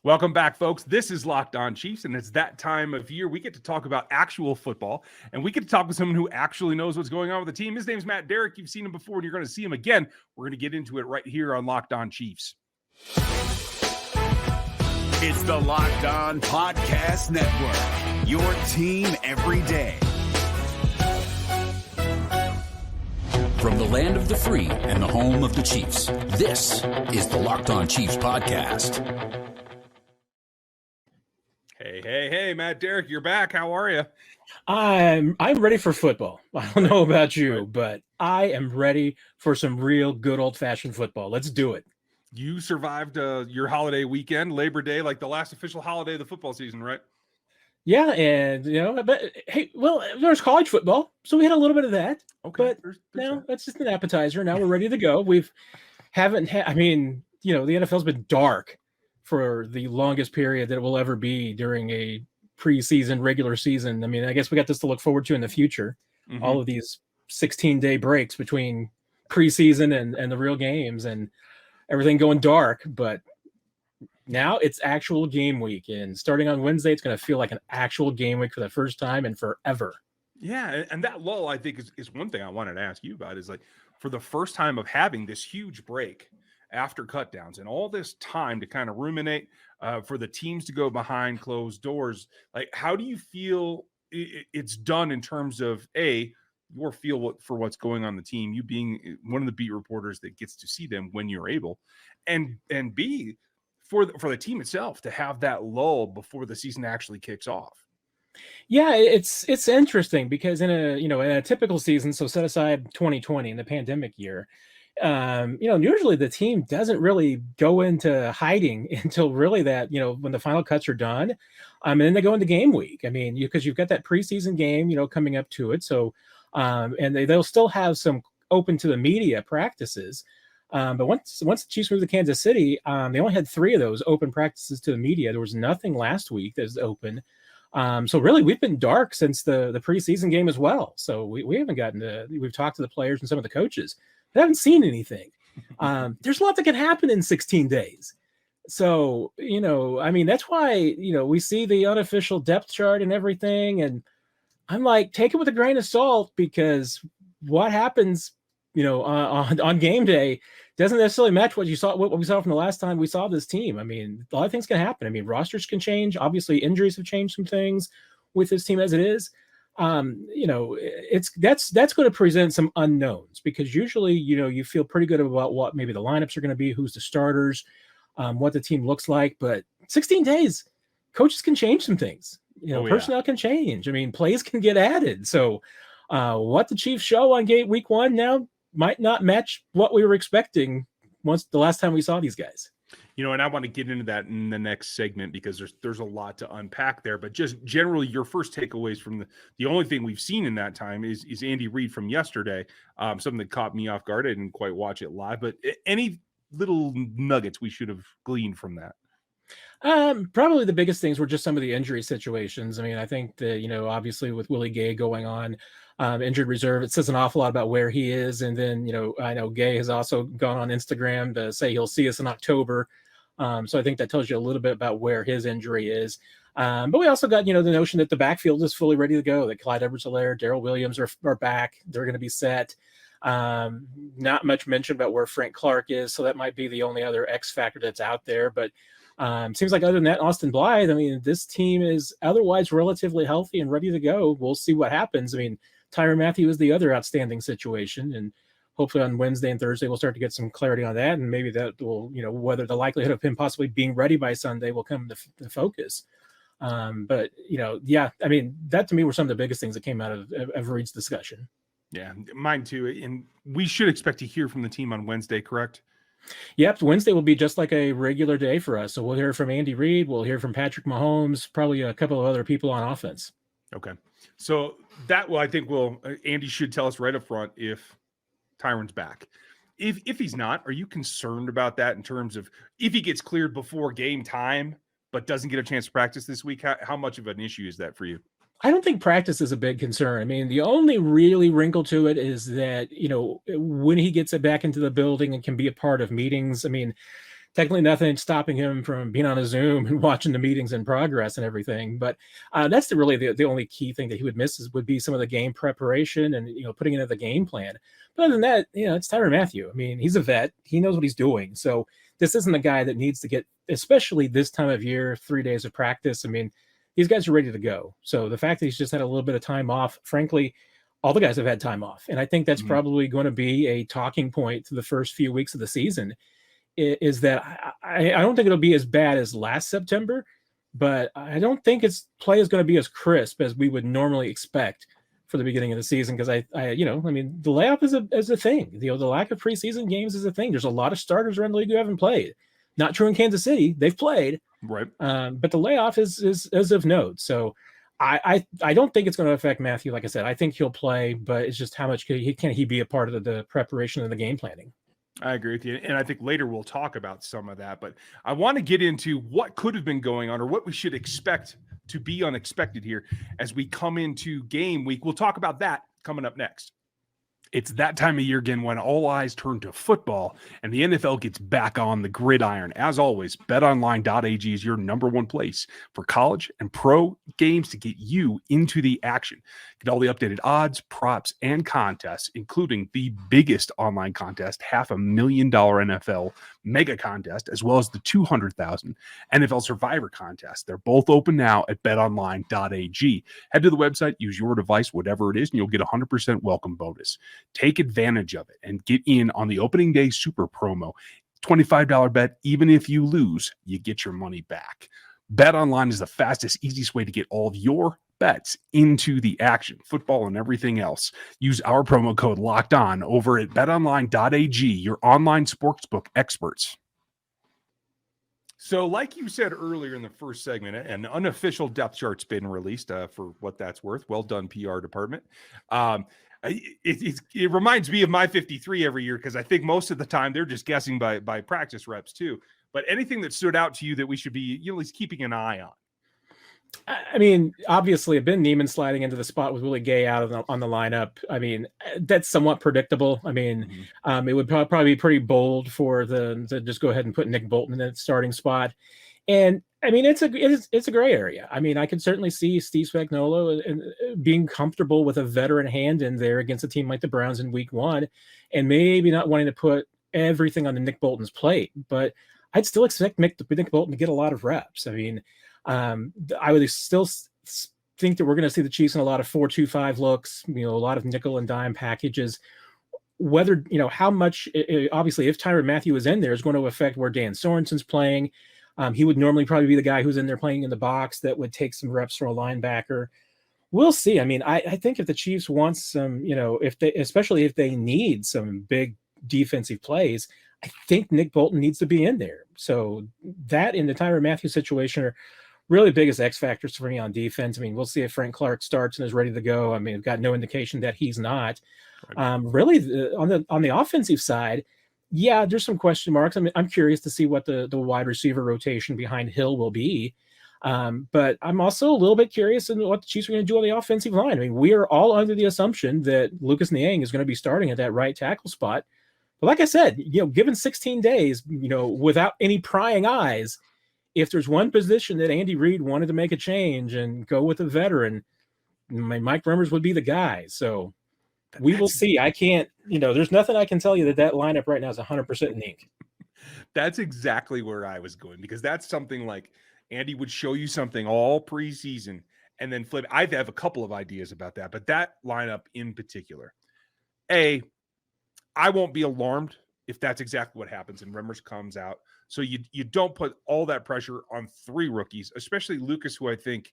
Welcome back, folks. This is Locked On Chiefs, and it's that time of year we get to talk about actual football, and we get to talk with someone who actually knows what's going on with the team. His name's Matt Derrick. You've seen him before, and you're going to see him again. We're going to get into it right here on Locked On Chiefs. It's the Locked On Podcast Network, your team every day. From the land of the free and the home of the Chiefs, this is the Locked On Chiefs podcast. Hey, Matt Derrick, you're back. How are you? I'm ready for football. I don't know about you, but I am ready for some real good old-fashioned football. Let's do it. You survived your holiday weekend, Labor Day, like the last official holiday of the football season, right? Yeah, and but hey, well, there's college football, so we had a little bit of that. Okay, but now that's just an appetizer. Now we're ready to go. The NFL's been dark for the longest period that it will ever be during a preseason, regular season. I mean, I guess we got this to look forward to in the future. Mm-hmm. All of these 16-day breaks between preseason and the real games and everything going dark, but now it's actual game week, and starting on Wednesday, it's going to feel like an actual game week for the first time in forever. Yeah, and that lull, I think, is one thing I wanted to ask you about is, like, for the first time of having this huge break after cutdowns and all this time to kind of ruminate for the teams to go behind closed doors, like, how do you feel it's done in terms of, A, your feel for what's going on the team, you being one of the beat reporters that gets to see them when you're able, and B, for the team itself to have that lull before the season actually kicks off? Yeah, it's interesting because in a typical season, so set aside 2020 and the pandemic year, usually the team doesn't really go into hiding until really that, when the final cuts are done, and then they go into game week. I mean, because you've got that preseason game, coming up to it. So, and they'll still have some open to the media practices. But once the Chiefs moved to Kansas City, they only had 3 of those open practices to the media. There was nothing last week that was open. So really, we've been dark since the preseason game as well. So we haven't we've talked to the players and some of the coaches. They haven't seen anything. There's a lot that can happen in 16 days. So, that's why, we see the unofficial depth chart and everything. And I'm like, take it with a grain of salt, because what happens on game day doesn't necessarily match what we saw from the last time we saw this team. I mean, a lot of things can happen. I mean, rosters can change. Obviously, injuries have changed some things with this team as it is. That's going to present some unknowns, because usually, you feel pretty good about what maybe the lineups are going to be, who's the starters, what the team looks like. But 16 days, coaches can change some things. Personnel can change. I mean, plays can get added. So what the Chiefs show on week 1 now might not match what we were expecting once the last time we saw these guys. And I want to get into that in the next segment, because there's a lot to unpack there. But just generally, your first takeaways from the only thing we've seen in that time is Andy Reid from yesterday. Something that caught me off guard. I didn't quite watch it live, but any little nuggets we should have gleaned from that? Probably the biggest things were just some of the injury situations. I mean, I think that, obviously with Willie Gay going on, injured reserve, it says an awful lot about where he is. And then, I know Gay has also gone on Instagram to say he'll see us in October. So I think that tells you a little bit about where his injury is. But we also got, the notion that the backfield is fully ready to go, that Clyde Edwards-Helaire, Darrell Williams are back. They're going to be set. Not much mention about where Frank Clark is. So that might be the only other X factor that's out there. But seems like other than that, Austin Blythe, I mean, this team is otherwise relatively healthy and ready to go. We'll see what happens. I mean, Tyrann Mathieu is the other outstanding situation, and hopefully on Wednesday and Thursday we'll start to get some clarity on that, and maybe that will, whether the likelihood of him possibly being ready by Sunday will come to focus. But I mean, that to me were some of the biggest things that came out of Reid's discussion. Yeah, mine too. And we should expect to hear from the team on Wednesday, correct? Yep, Wednesday will be just like a regular day for us. So we'll hear from Andy Reid, we'll hear from Patrick Mahomes, probably a couple of other people on offense. Okay. So I think Andy should tell us right up front if Tyrann's back. If he's not, are you concerned about that in terms of if he gets cleared before game time but doesn't get a chance to practice this week? How much of an issue is that for you? I don't think practice is a big concern. I mean, the only really wrinkle to it is that, when he gets it back into the building and can be a part of meetings, I mean, technically nothing stopping him from being on a Zoom and watching the meetings in progress and everything. But that's really the only key thing that he would miss would be some of the game preparation and, putting into the game plan. But other than that, it's Tyrann Mathieu. I mean, he's a vet. He knows what he's doing. So this isn't a guy that needs to get, especially this time of year, 3 days of practice. I mean, these guys are ready to go. So the fact that he's just had a little bit of time off, frankly, all the guys have had time off. And I think that's probably going to be a talking point to the first few weeks of the season, is that I don't think it'll be as bad as last September, but I don't think its play is going to be as crisp as we would normally expect for the beginning of the season. Because the layoff is a thing. The lack of preseason games is a thing. There's a lot of starters around the league who haven't played. Not true in Kansas City. They've played. Right. But the layoff is of note. So I don't think it's going to affect Mathieu. Like I said, I think he'll play, but it's just how much can he be a part of the preparation and the game planning. I agree with you. And I think later we'll talk about some of that, but I want to get into what could have been going on or what we should expect to be unexpected here as we come into game week. We'll talk about that coming up next. It's that time of year again when all eyes turn to football and the NFL gets back on the gridiron. As always, BetOnline.ag is your number one place for college and pro games to get you into the action. Get all the updated odds, props, and contests, including the biggest online contest, $500,000 NFL mega contest, as well as the $200,000 NFL Survivor contest. They're both open now at BetOnline.ag. Head to the website, use your device, whatever it is, and you'll get a 100% welcome bonus. Take advantage of it and get in on the opening day super promo. $25 bet. Even if you lose, you get your money back. BetOnline is the fastest, easiest way to get all of your bets into the action, football and everything else. Use our promo code Locked On over at betonline.ag, your online sportsbook experts. So like you said earlier in the first segment, an unofficial depth chart's been released for what that's worth. Well done, PR department. It reminds me of my 53 every year because I think most of the time they're just guessing by practice reps too. But anything that stood out to you that we should be at least keeping an eye on? I mean, obviously, Ben Neiman sliding into the spot with Willie Gay out on the lineup. I mean, that's somewhat predictable. I mean, it would probably be pretty bold for to just go ahead and put Nick Bolton in that starting spot. And I mean, it's a gray area. I mean, I can certainly see Steve Spagnuolo being comfortable with a veteran hand in there against a team like the Browns in Week 1, and maybe not wanting to put everything on the Nick Bolton's plate. But I'd still expect Nick Bolton to get a lot of reps. I mean, I would still think that we're going to see the Chiefs in a lot of 4-2-5 looks, a lot of nickel and dime packages. Whether, how much, obviously, if Tyrann Mathieu is in there, is going to affect where Dan Sorensen's playing. He would normally probably be the guy who's in there playing in the box that would take some reps from a linebacker. We'll see. I mean, I think if the Chiefs want some, especially if they need some big defensive plays, I think Nick Bolton needs to be in there. So that in the Tyrann Mathieu situation are really biggest X factors for me on defense. I mean, we'll see if Frank Clark starts and is ready to go. I mean, I've got no indication that he's not. Really, on the offensive side, yeah, there's some question marks. I mean, I'm curious to see what the wide receiver rotation behind Hill will be. But I'm also a little bit curious in what the Chiefs are going to do on the offensive line. I mean, we are all under the assumption that Lucas Niang is going to be starting at that right tackle spot. But like I said, given 16 days, without any prying eyes, if there's one position that Andy Reid wanted to make a change and go with a veteran, Mike Remmers would be the guy. So we will see. I can't, there's nothing I can tell you that lineup right now is 100% in ink. That's exactly where I was going, because that's something like Andy would show you something all preseason and then flip. I have a couple of ideas about that, but that lineup in particular, I won't be alarmed if that's exactly what happens and Remmers comes out. So you don't put all that pressure on three rookies, especially Lucas, who I think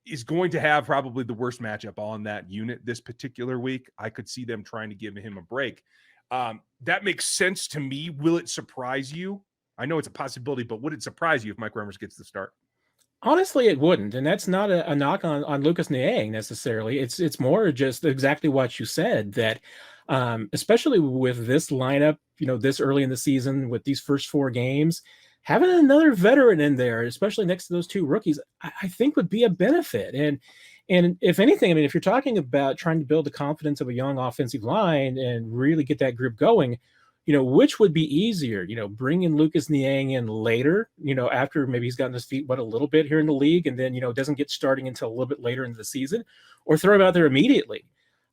is going to have probably the worst matchup on that unit this particular week. I could see them trying to give him a break. That makes sense to me. Will it surprise you? I know it's a possibility, but would it surprise you if Mike Remmers gets the start? Honestly, it wouldn't. And that's not a knock on Lucas Niang necessarily. It's more just exactly what you said, that especially with this lineup, this early in the season with these first 4 games, having another veteran in there, especially next to those 2 rookies, I think would be a benefit. And if anything, I mean, if you're talking about trying to build the confidence of a young offensive line and really get that group going, which would be easier, bringing Lucas Niang in later, after maybe he's gotten his feet wet a little bit here in the league, and then, doesn't get starting until a little bit later into the season, or throw him out there immediately.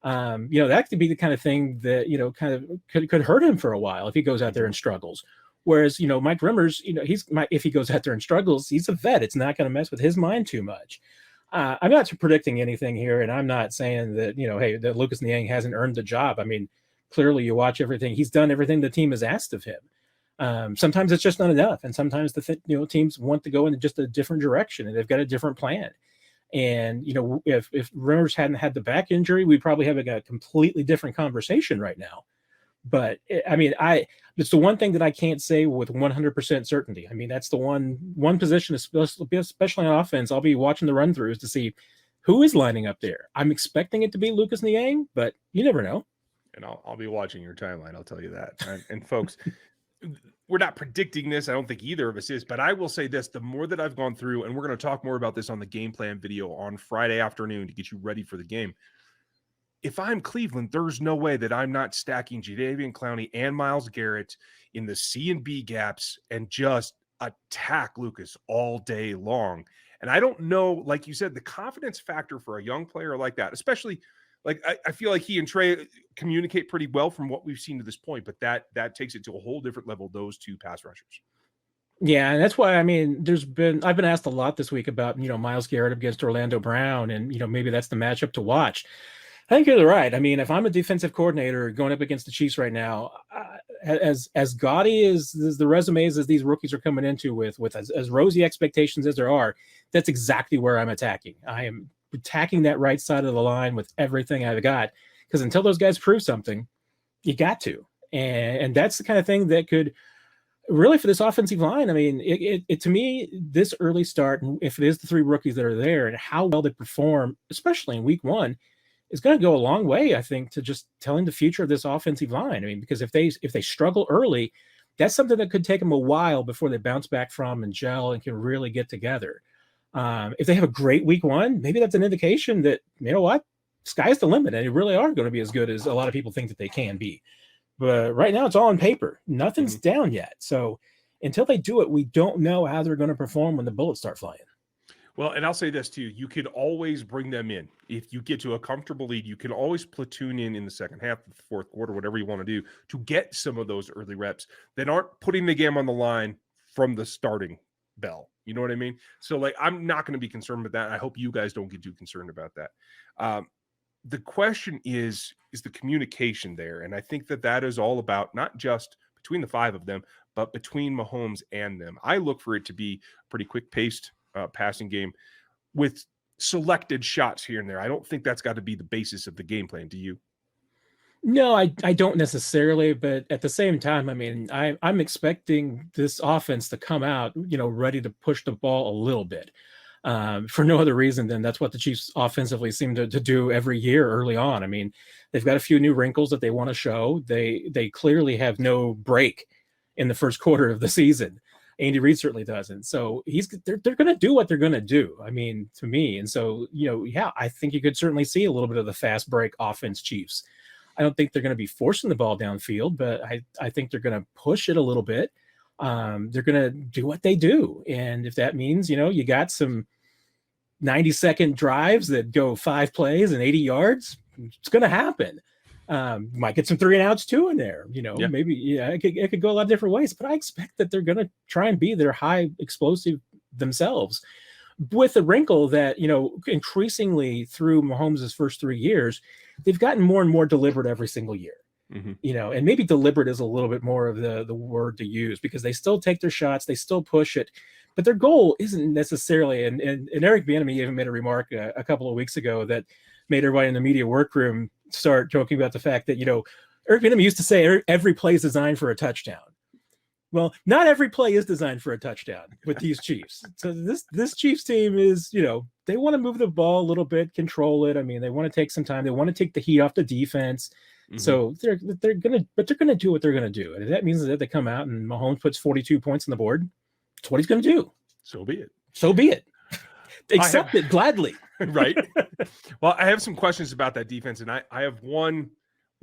That could be the kind of thing that, kind of could hurt him for a while if he goes out there and struggles. Whereas, Mike Rimmers, if he goes out there and struggles, he's a vet. It's not going to mess with his mind too much. I'm not predicting anything here, and I'm not saying that, hey, that Lucas Niang hasn't earned the job. I mean, clearly you watch everything. He's done everything the team has asked of him. Sometimes it's just not enough. And sometimes teams want to go in just a different direction, and they've got a different plan. And, if Rimmers hadn't had the back injury, we'd probably have a completely different conversation right now. But I mean, it's the one thing that I can't say with 100% certainty. I mean, that's the one position, especially on offense, I'll be watching the run throughs to see who is lining up there. I'm expecting it to be Lucas Niang, but you never know. And I'll be watching your timeline. I'll tell you that. And folks, we're not predicting this. I don't think either of us is, but I will say this: the more that I've gone through, and we're going to talk more about this on the game plan video on Friday afternoon to get you ready for the game. If I'm Cleveland, there's no way that I'm not stacking Jadeveon Clowney and Myles Garrett in the C and B gaps and just attack Lucas all day long. And I don't know, like you said, the confidence factor for a young player like that, especially like I feel like he and Trey communicate pretty well from what we've seen to this point, but that takes it to a whole different level, those two pass rushers. Yeah, and that's why, I mean, I've been asked a lot this week about, Myles Garrett against Orlando Brown, and, maybe that's the matchup to watch. I think you're right. I mean, if I'm a defensive coordinator going up against the Chiefs right now, as gaudy as the resumes as these rookies are coming into with as rosy expectations as there are, that's exactly where I'm attacking. I am attacking that right side of the line with everything I've got, because until those guys prove something, you got to. And that's the kind of thing that could really, for this offensive line, I mean, it to me, this early start, if it is the three rookies that are there and how well they perform, especially in week one, is going to go a long way, I think, to just telling the future of this offensive line. I mean, because if they struggle early, that's something that could take them a while before they bounce back from and gel and can really get together. If they have a great week one, maybe that's an indication that, you know what, sky's the limit, and they really are going to be as good as a lot of people think that they can be. But right now it's all on paper. Nothing's down yet. So until they do it, we don't know how they're going to perform when the bullets start flying. Well, and I'll say this too. You could always bring them in. If you get to a comfortable lead, you can always platoon in the second half, the fourth quarter, whatever you want to do, to get some of those early reps that aren't putting the game on the line from the starting bell. You know what I mean? So, like, I'm not going to be concerned with that. I hope you guys don't get too concerned about that. The question is the communication there? And I think that is all about not just between the five of them, but between Mahomes and them. I look for it to be pretty quick-paced passing game with selected shots here and there. I don't think that's got to be the basis of the game plan. Do you? No, I don't necessarily, but at the same time, I mean, I'm expecting this offense to come out, ready to push the ball a little bit, for no other reason than that's what the Chiefs offensively seem to do every year early on. I mean, they've got a few new wrinkles that they want to show. They clearly have no break in the first quarter of the season. Andy Reid certainly doesn't. So they're going to do what they're going to do. I mean, to me. And so, I think you could certainly see a little bit of the fast break offense Chiefs. I don't think they're going to be forcing the ball downfield, but I think they're going to push it a little bit. They're going to do what they do. And if that means, you got some 90-second drives that go 5 plays and 80 yards, it's going to happen. Might get some 3 and outs too in there, maybe, it could go a lot of different ways, but I expect that they're going to try and be their high explosive themselves, with the wrinkle that, increasingly through Mahomes' first 3 years, they've gotten more and more deliberate every single year, and maybe deliberate is a little bit more of the word to use, because they still take their shots, they still push it, but their goal isn't necessarily, and Eric Bieniemy even made a remark a couple of weeks ago that made everybody in the media workroom start joking about the fact that, Eric Bieniemy used to say every play is designed for a touchdown. Well, not every play is designed for a touchdown with these Chiefs. So this Chiefs team is, they want to move the ball a little bit, control it. I mean, they want to take some time. They want to take the heat off the defense. So they're gonna do what they're gonna do. And if that means that they come out and Mahomes puts 42 points on the board, that's what he's gonna do. So be it. So be it. Accept it gladly. Right. Well, I have some questions about that defense, and I have one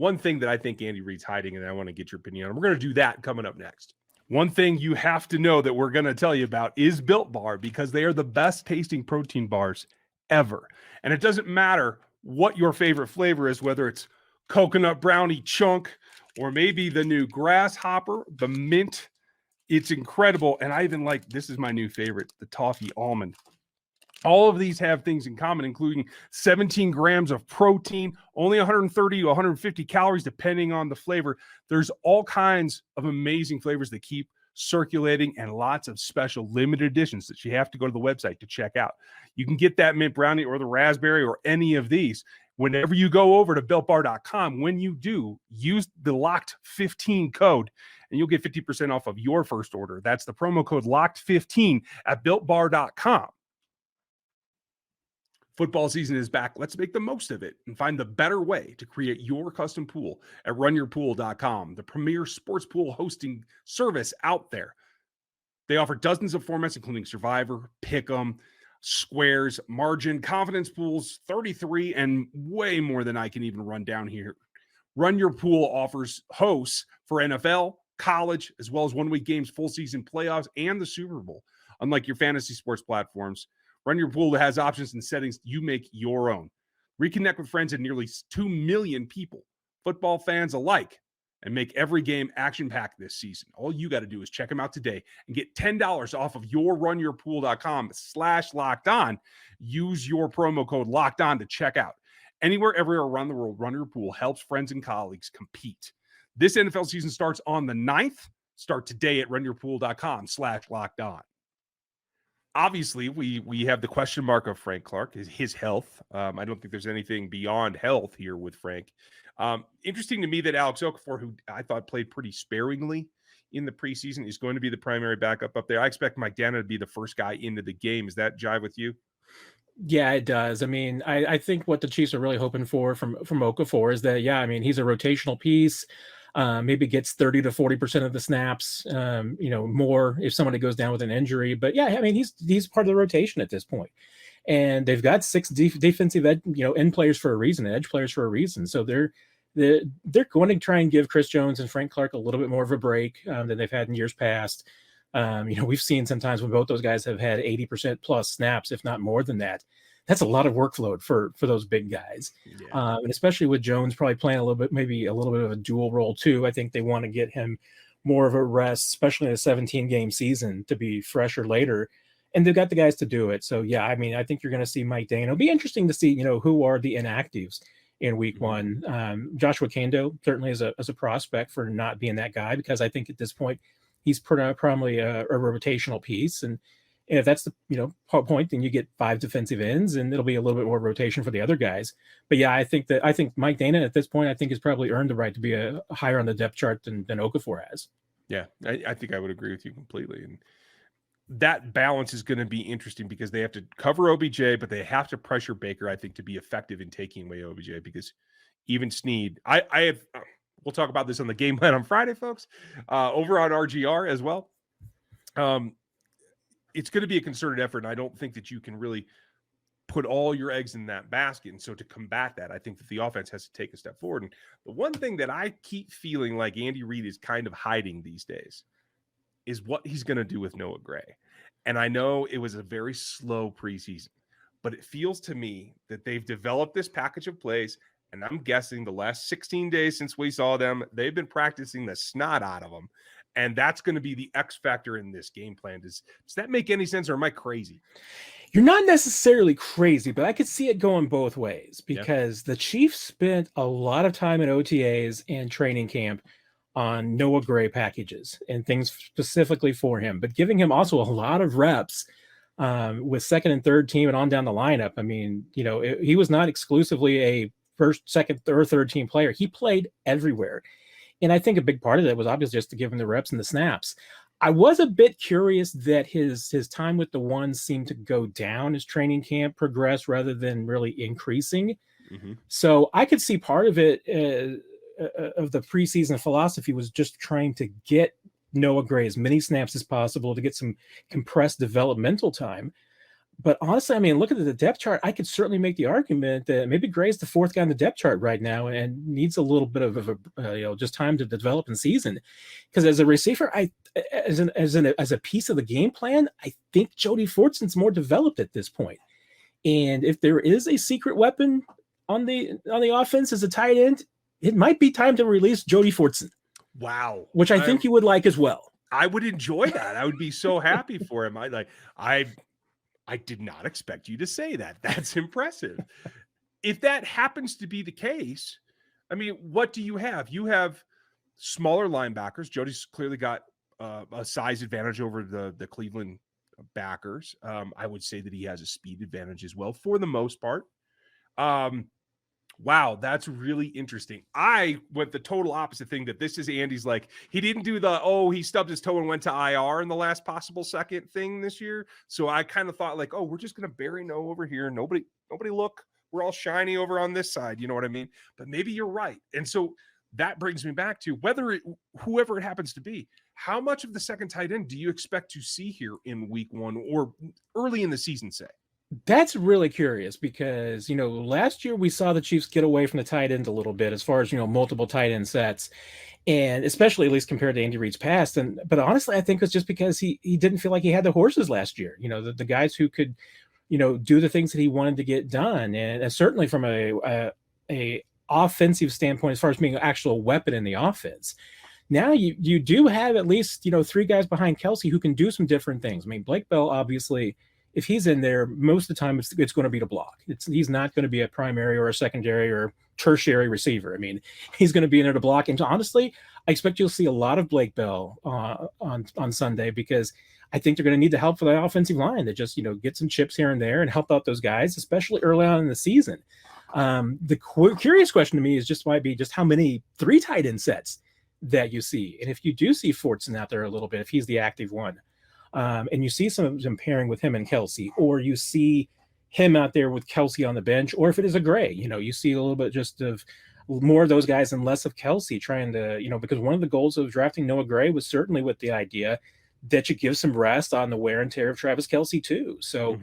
one thing that I think Andy Reid's hiding, and I want to get your opinion on. We're going to do that coming up next. One thing you have to know that we're going to tell you about is Built Bar, because they are the best tasting protein bars ever. And it doesn't matter what your favorite flavor is, whether it's coconut brownie chunk or maybe the new grasshopper, the mint. It's incredible. And I even like, this is my new favorite, the toffee almond. All of these have things in common, including 17 grams of protein, only 130 to 150 calories, depending on the flavor. There's all kinds of amazing flavors that keep circulating, and lots of special limited editions that you have to go to the website to check out. You can get that mint brownie or the raspberry or any of these whenever you go over to BuiltBar.com. When you do, use the LOCKED15 code, and you'll get 50% off of your first order. That's the promo code LOCKED15 at BuiltBar.com. Football season is back. Let's make the most of it and find the better way to create your custom pool at runyourpool.com, the premier sports pool hosting service out there. They offer dozens of formats, including Survivor, Pick'em, Squares, Margin, Confidence Pools, 33, and way more than I can even run down here. Run Your Pool offers hosts for NFL, college, as well as one-week games, full season playoffs, and the Super Bowl. Unlike your fantasy sports platforms, Run Your Pool has options and settings you make your own. Reconnect with friends and nearly 2 million people, football fans alike, and make every game action-packed this season. All you got to do is check them out today and get $10 off of your runyourpool.com/lockedon. Use your promo code LOCKEDON to check out. Anywhere, everywhere around the world, Run Your Pool helps friends and colleagues compete. This NFL season starts on the 9th. Start today at runyourpool.com/lockedon. Obviously, we have the question mark of Frank Clark, his health. I don't think there's anything beyond health here with Frank. Interesting to me that Alex Okafor, who I thought played pretty sparingly in the preseason, is going to be the primary backup up there. I expect Mike Dana to be the first guy into the game. Does that jive with you? Yeah, it does. I mean, I think what the Chiefs are really hoping for from Okafor is that, yeah, I mean, he's a rotational piece. Maybe gets 30 to 40% of the snaps, more if somebody goes down with an injury. But yeah, I mean, he's part of the rotation at this point. And they've got 6 defensive end players for a reason, edge players for a reason. So they're going to try and give Chris Jones and Frank Clark a little bit more of a break than they've had in years past. We've seen sometimes when both those guys have had 80% plus snaps, if not more than that. That's a lot of workload for those big guys. Yeah. And especially with Jones probably playing maybe a little bit of a dual role too. I think they want to get him more of a rest, especially in a 17-game season, to be fresher later. And they've got the guys to do it. So, yeah, I mean, I think you're going to see Mike Dana. It'll be interesting to see, who are the inactives in week one. Joshua Kando certainly is a prospect for not being that guy, because I think at this point he's probably a rotational piece. And if that's the point, then you get 5 defensive ends, and it'll be a little bit more rotation for the other guys. But yeah, I think Mike Dana at this point, I think, has probably earned the right to be higher on the depth chart than Okafor has. Yeah, I think I would agree with you completely. And that balance is going to be interesting because they have to cover OBJ, but they have to pressure Baker, I think, to be effective in taking away OBJ, because even Snead, we'll talk about this on the game plan on Friday, folks, over on RGR as well. It's going to be a concerted effort, and I don't think that you can really put all your eggs in that basket. And so to combat that, I think that the offense has to take a step forward. And the one thing that I keep feeling like Andy Reid is kind of hiding these days is what he's going to do with Noah Gray. And I know it was a very slow preseason, but it feels to me that they've developed this package of plays, and I'm guessing the last 16 days since we saw them, they've been practicing the snot out of them. And that's going to be the X factor in this game plan. Does that make any sense, or am I crazy? You're not necessarily crazy, but I could see it going both ways, because the Chiefs spent a lot of time at OTAs and training camp on Noah Gray packages and things specifically for him, but giving him also a lot of reps with second and third team and on down the lineup. I mean, he was not exclusively a first, second, or third team player. He played everywhere. And I think a big part of that was obviously just to give him the reps and the snaps. I was a bit curious that his time with the ones seemed to go down as training camp progressed rather than really increasing. Mm-hmm. So I could see part of it of the preseason philosophy was just trying to get Noah Gray as many snaps as possible to get some compressed developmental time. But honestly, I mean, looking at the depth chart, I could certainly make the argument that maybe Gray's the fourth guy on the depth chart right now and needs a little bit of a just time to develop in season. Because as a receiver, as a piece of the game plan, I think Jody Fortson's more developed at this point. And if there is a secret weapon on the offense as a tight end, it might be time to release Jody Fortson. Wow, which I think you would like as well. I would enjoy that. I would be so happy for him. I did not expect you to say that. That's impressive. If that happens to be the case, I mean, what do you have? You have smaller linebackers. Jody's clearly got a size advantage over the Cleveland backers. I would say that he has a speed advantage as well for the most part. Wow, that's really interesting. I went the total opposite thing, that this is Andy's, like, he didn't do he stubbed his toe and went to IR in the last possible second thing this year. So I kind of thought, like, we're just going to bury no over here. Nobody look. We're all shiny over on this side. You know what I mean? But maybe you're right. And so that brings me back to whoever it happens to be, how much of the second tight end do you expect to see here in week 1 or early in the season, say? That's really curious because, last year we saw the Chiefs get away from the tight end a little bit as far as, multiple tight end sets, and especially at least compared to Andy Reid's past. But honestly, I think it's just because he didn't feel like he had the horses last year, the guys who could, do the things that he wanted to get done. And certainly from a offensive standpoint, as far as being an actual weapon in the offense. Now you do have at least, 3 guys behind Kelsey who can do some different things. I mean, Blake Bell, obviously, if he's in there, most of the time it's going to be to block. He's not going to be a primary or a secondary or tertiary receiver. I mean, he's going to be in there to block. And honestly, I expect you'll see a lot of Blake Bell on Sunday, because I think they're going to need the help for the offensive line to just, get some chips here and there and help out those guys, especially early on in the season. The curious question to me might be how many 3 tight end sets that you see. And if you do see Fortson out there a little bit, if he's the active one, and you see some pairing with him and Kelsey, or you see him out there with Kelsey on the bench, or if it is a Gray, you see a little bit just of more of those guys and less of Kelsey, trying to, because one of the goals of drafting Noah Gray was certainly with the idea that you give some rest on the wear and tear of Travis Kelsey too. So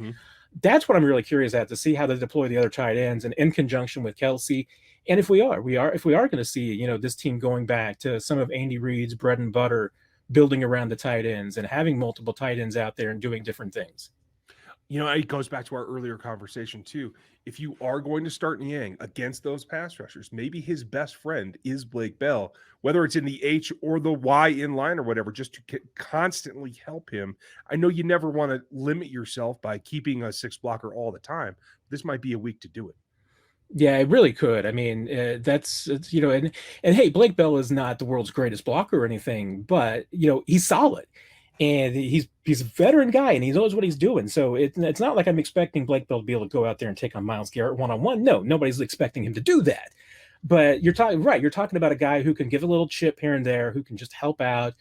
that's what I'm really curious at, to see how they deploy the other tight ends and in conjunction with Kelsey. And if we are going to see, this team going back to some of Andy Reid's bread and butter, building around the tight ends and having multiple tight ends out there and doing different things. It goes back to our earlier conversation too. If you are going to start Niang against those pass rushers, maybe his best friend is Blake Bell, whether it's in the H or the Y in line or whatever, just to constantly help him. I know you never want to limit yourself by keeping a 6 blocker all the time. This might be a week to do it. Yeah, it really could. I mean, and hey, Blake Bell is not the world's greatest blocker or anything, but he's solid, and he's a veteran guy, and he knows what he's doing. So it's not like I'm expecting Blake Bell to be able to go out there and take on Myles Garrett one-on-one. No, nobody's expecting him to do that. But you're talking about a guy who can give a little chip here and there, who can just help out,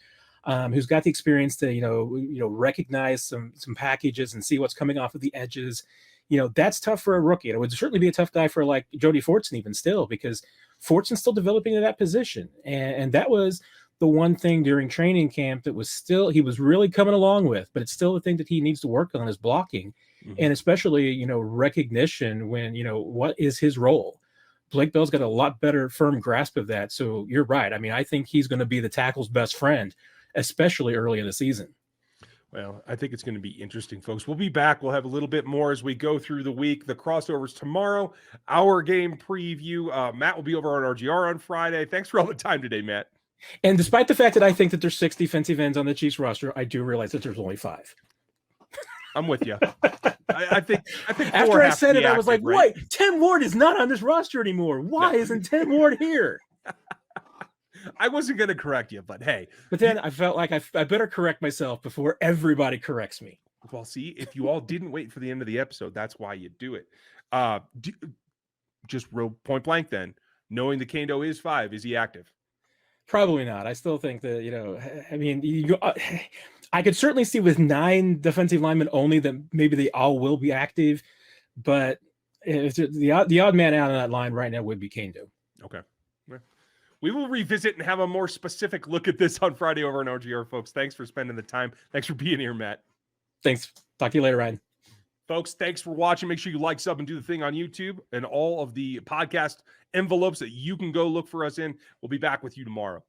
who's got the experience to recognize some packages and see what's coming off of the edges. That's tough for a rookie. And it would certainly be a tough guy for like Jody Fortson even still, because Fortson's still developing in that position. And that was the one thing during training camp that he was really coming along with, but it's still the thing that he needs to work on, is blocking. And especially, recognition when, what is his role? Blake Bell's got a lot better firm grasp of that. So you're right. I mean, I think he's going to be the tackle's best friend, especially early in the season. Well, I think it's going to be interesting, folks. We'll be back. We'll have a little bit more as we go through the week. The crossovers tomorrow, our game preview. Matt will be over on RGR on Friday. Thanks for all the time today, Matt. And despite the fact that I think that there's 6 defensive ends on the Chiefs roster, I do realize that there's only 5. I'm with you. I think after I said it, I was like, right? wait, Tim Ward is not on this roster anymore. Why isn't Tim Ward here? I wasn't going to correct you, but hey. But then I felt like I better correct myself before everybody corrects me. Well, see, if you all didn't wait for the end of the episode, that's why you do it. Just real point blank then, knowing the Kando is 5, is he active? Probably not. I still think that, I mean, I could certainly see with 9 defensive linemen only that maybe they all will be active, but if the odd man out on that line right now would be Kando. Okay. We will revisit and have a more specific look at this on Friday over on OGR, folks. Thanks for spending the time. Thanks for being here, Matt. Thanks. Talk to you later, Ryan. Folks, thanks for watching. Make sure you like, sub, and do the thing on YouTube and all of the podcast envelopes that you can go look for us in. We'll be back with you tomorrow.